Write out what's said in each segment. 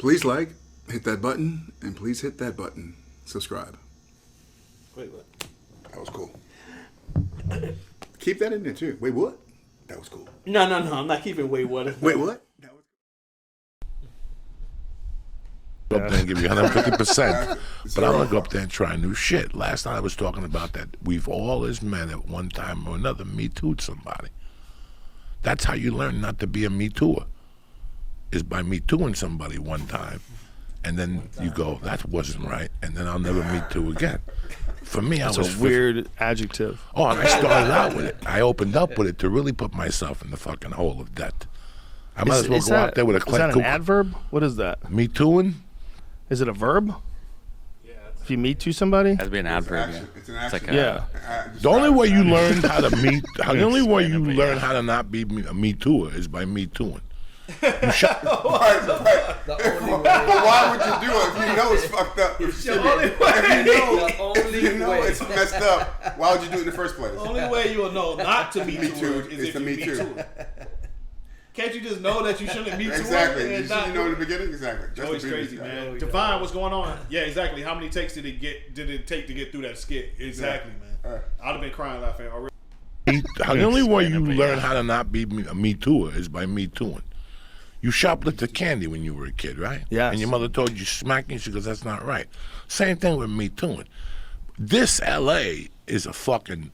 Please like, hit that button, and please hit that button. Subscribe. Wait, what? That was cool. Keep that in there too. Wait, what? That was cool. No. I'm not keeping wait, what? Wait, what? Go up there and give you 150%. But I'm gonna go up there and try new shit. Last night I was talking about that we've all as men at one time or another Me Too'd somebody. That's how you learn not to be a Me Too'er, is by Me Too'ing somebody one time. And then you go, that wasn't right, and then I'll never Me Too again. For me, That's I was a weird adjective. Oh, and I started out with it. I opened up with it to really put myself in the fucking hole of debt. I might as well go out there with a Is that an adverb? What is that? Me Too'ing? Is it a verb? Yeah. If you meet to somebody? It has to be an adverb. It's an action. Like Yeah. The only way you learn how to meet, the only way you learn how to not be a Me Too'er is by Me Too'ing. Right. Why would you do it if you know it's fucked up? If you know it's messed up, why would you do it in the first place? The only way you'll know not to Me Too is if the you Me Me Too. Too. Can't you just know that you shouldn't Me Too? Exactly. And You not know in the beginning? Exactly. Joey's crazy, man. Divine, what's going on? Yeah, exactly. How many takes did it take to get through that skit? Exactly, man. I'd have been crying laughing already. The only way you learn how to not be a Me Too'er is by Me Too'ing. You shoplifted candy when you were a kid, right? Yes. And your mother told you smacking, she goes, that's not right. Same thing with Me Too'ing. This L.A. is a fucking...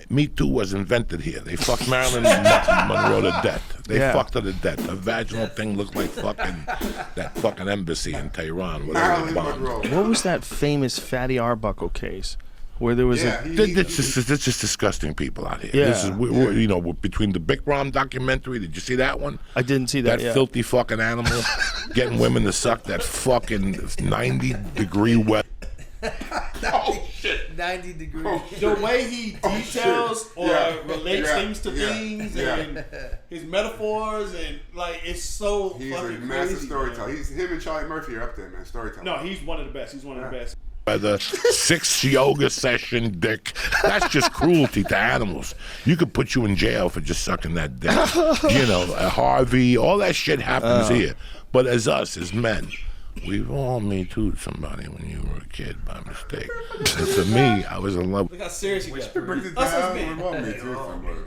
Me Too was invented here. They fucked Marilyn Monroe to death. They fucked her to death. Her vaginal thing looked like fucking that fucking embassy in Tehran. Marilyn Monroe. What was that famous Fatty Arbuckle case where there was It's just disgusting people out here. Yeah. This is, we're between the Bikram documentary. Did you see that one? I didn't see that. That filthy fucking animal getting women to suck that fucking 90-degree weather. Oh shit! 90 degrees. The way he details or relates things to things and his metaphors and like it's so He's fucking a massive crazy, storyteller. man. Him and Charlie Murphy are up there, man. Storyteller. No, he's one of the best. He's one of the best. The 6 yoga session dick. That's just cruelty to animals. You could put you in jail for just sucking that dick. You know, Harvey, all that shit happens here. But as us, as men, we've all Me Too'd somebody when you were a kid by mistake. And for me, I was in love Look how serious he got. It brings it Us as down. men. We want Me Too somebody.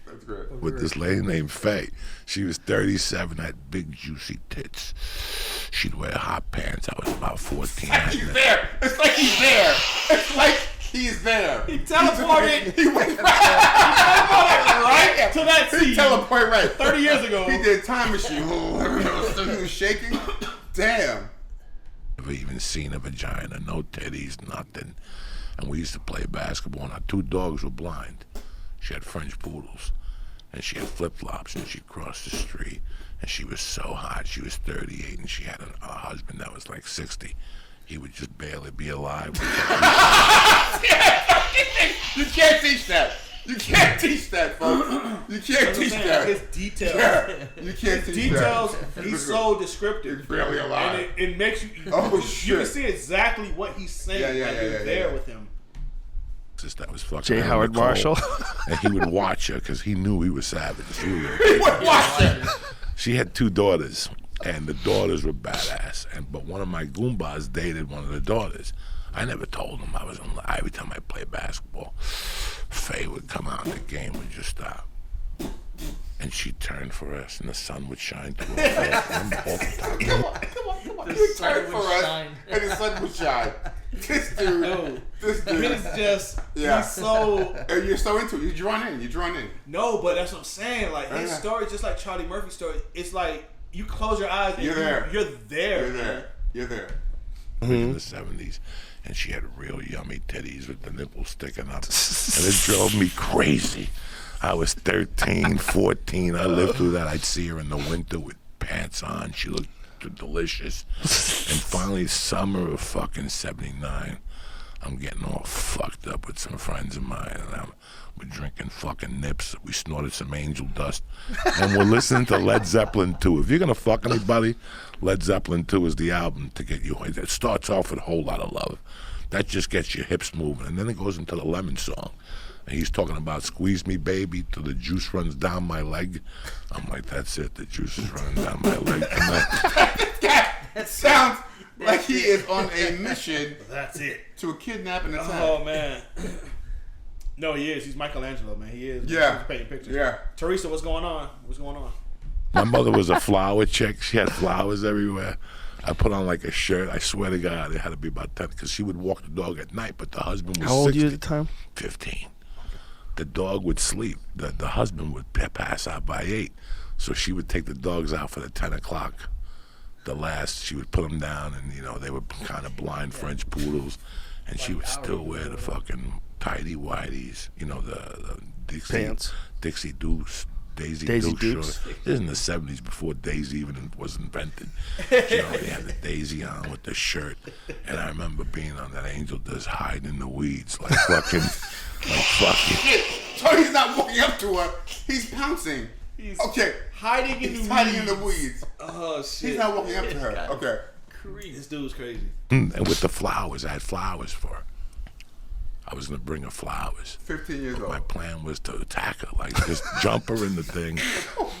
That's great. with this lady named Faye. She was 37, had big juicy tits. She'd wear hot pants. I was about 14. He's there. It's like he's there. It's like he's there. He teleported. He went right to that scene. He teleported right 30 years ago. He did time machine. So he was shaking. Damn. Never even seen a vagina, no titties, nothing. And we used to play basketball, and our 2 dogs were blind. She had French poodles, and she had flip-flops, and she'd cross the street, and she was so hot. She was 38, and she had a husband that was like 60. He would just barely be alive. You can't teach that. You can't teach that, folks. You can't teach that. His details. Yeah, you can't teach Details. that. He's so descriptive. He's barely alive. And it makes you. Oh, you shit. can see exactly what he's saying. You're there with him. That was fucking J. Howard Nicole. Marshall. And he would watch her because he knew he was savage. He would watch it. She had 2 daughters, and the daughters were badass. But one of my Goombas dated one of the daughters. I never told him I was in love. Every time I played basketball, Faye would come out and the game would just stop. And she'd turn for us, and the sun would shine through her face. Come on. You turn for us, and the sun would shine. This dude. He's just, he's so. And you're so into it. You're drawn in. No, but that's what I'm saying. Like, his story, just like Charlie Murphy's story, it's like you close your eyes and You're there. You're there. You're there. In the 70s, and she had real yummy titties with the nipples sticking up. And it drove me crazy. I was 13, 14. I lived through that. I'd see her in the winter with pants on. She looked delicious. And finally, summer of fucking 79, I'm getting all fucked up with some friends of mine, and we're drinking fucking nips. We snorted some angel dust, and we're listening to Led Zeppelin 2. If you're gonna fuck anybody, Led Zeppelin 2 is the album to get you. It starts off with a whole lot of love. That just gets your hips moving, and then it goes into the Lemon song. And he's talking about squeeze me, baby, till the juice runs down my leg. I'm like, that's it. The juice is running down my leg tonight. That sounds like he is on a mission. That's it. To a kidnapping attack. Oh, man. No, he is. He's Michelangelo, man. He is. Yeah. He's painting pictures. Yeah. Teresa, what's going on? What's going on? My mother was a flower chick. She had flowers everywhere. I put on like a shirt. I swear to God, it had to be about 10 because she would walk the dog at night, but the husband was How old 60. are you at the time? 15. The dog would sleep. The husband would pass out by 8. So she would take the dogs out for the 10 o'clock. She would put them down, and, you know, they were kind of blind French poodles, and she would still wear the fucking tighty whities, you know, the Dixie Pants. Dixie Dukes. Daisy Dukes. This is in the 70s before Daisy even was invented. You know, they had the Daisy on with the shirt. And I remember being on that Angel Dust hiding in the weeds like fucking. Shit. So he's not walking up to her. He's pouncing. He's hiding in the weeds. Oh, shit. He's not walking up to her. Okay. This dude's crazy. And with the flowers, I had flowers for her. I was going to bring her flowers. 15 years old. My plan was to attack her, like just jump her in the thing,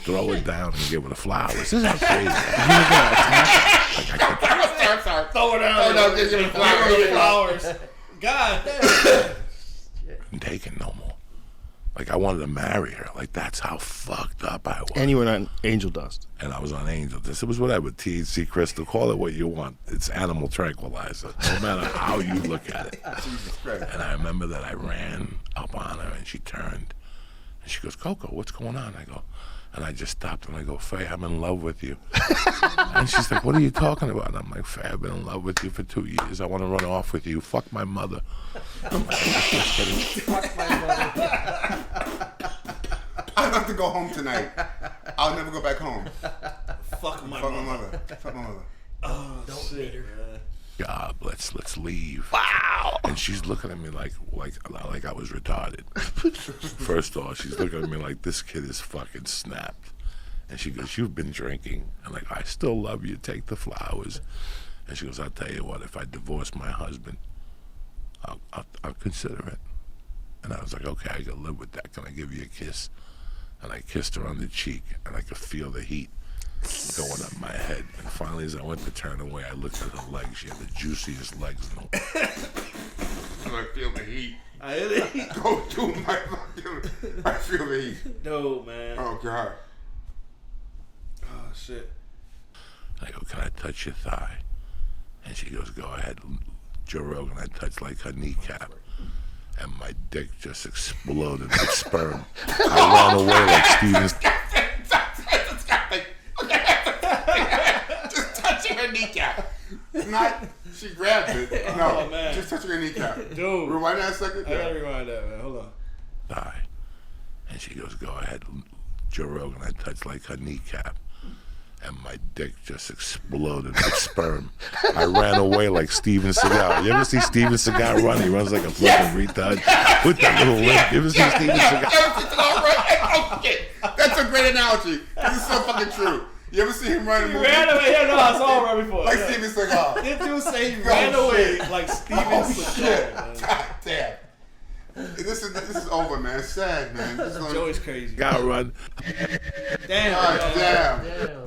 throw her down, and give her the flowers. This is how crazy. You were going to attack her? I'm sorry. Throw her down. No, give her the flowers. God damn. Couldn't take it no more. Like, I wanted to marry her. Like, that's how fucked up I was. And you were on Angel Dust. And I was on Angel Dust. It was whatever, THC crystal, call it what you want. It's animal tranquilizer, no matter how you look at it. Jesus Christ. And I remember that I ran up on her, and she turned. And she goes, Coco, what's going on? I go, and I just stopped, and I go, Faye, I'm in love with you. And she's like, what are you talking about? And I'm like, Faye, I've been in love with you for 2 years. I want to run off with you. Fuck my mother. I'm like, I'm just kidding. Fuck my mother. I have to go home tonight. I'll never go back home. Fuck my Fuck my mother. mother. Fuck my mother. Oh, shit. God, let's leave. Wow. And she's looking at me like I was retarded. First off, she's looking at me like this kid is fucking snapped. And she goes, you've been drinking. And like, I still love you. Take the flowers. And she goes, I'll tell you what, if I divorce my husband, I'll consider it. And I was like, okay, I can live with that. Can I give you a kiss? And I kissed her on the cheek, and I could feel the heat going up my head. And finally, as I went to turn away, I looked at her legs. She had the juiciest legs in the world. I feel the heat. I hear the heat. Go to my fucking. I feel the heat. No, man. Oh, God. Oh, shit. I go, can I touch your thigh? And she goes, go ahead. Joe Rogan, I touched like her kneecap. And my dick just exploded with sperm. I ran away like Just touching her kneecap. Not, she grabbed it. No, Oh, man. just touching her kneecap. Dude. Rewind that a second. I gotta rewind that, man. Hold on. thigh. And she goes, go ahead. Joe Rogan, I touched like her kneecap. And my dick just exploded with sperm. I ran away like Steven Seagal. You ever see Steven Seagal run? He runs like a fucking retard with that little limp. You ever see Steven Seagal? All right. Okay. That's a great analogy. This is so fucking true. You ever see him run in a movie? Ran away. Yeah, no, I saw him right before. Like Yeah. Steven Seagal. This dude say he ran away like Steven Oh, shit. Seagal. God damn. This is over, man. It's sad, man. This is Joey's crazy. Got run. Damn. God damn. Damn.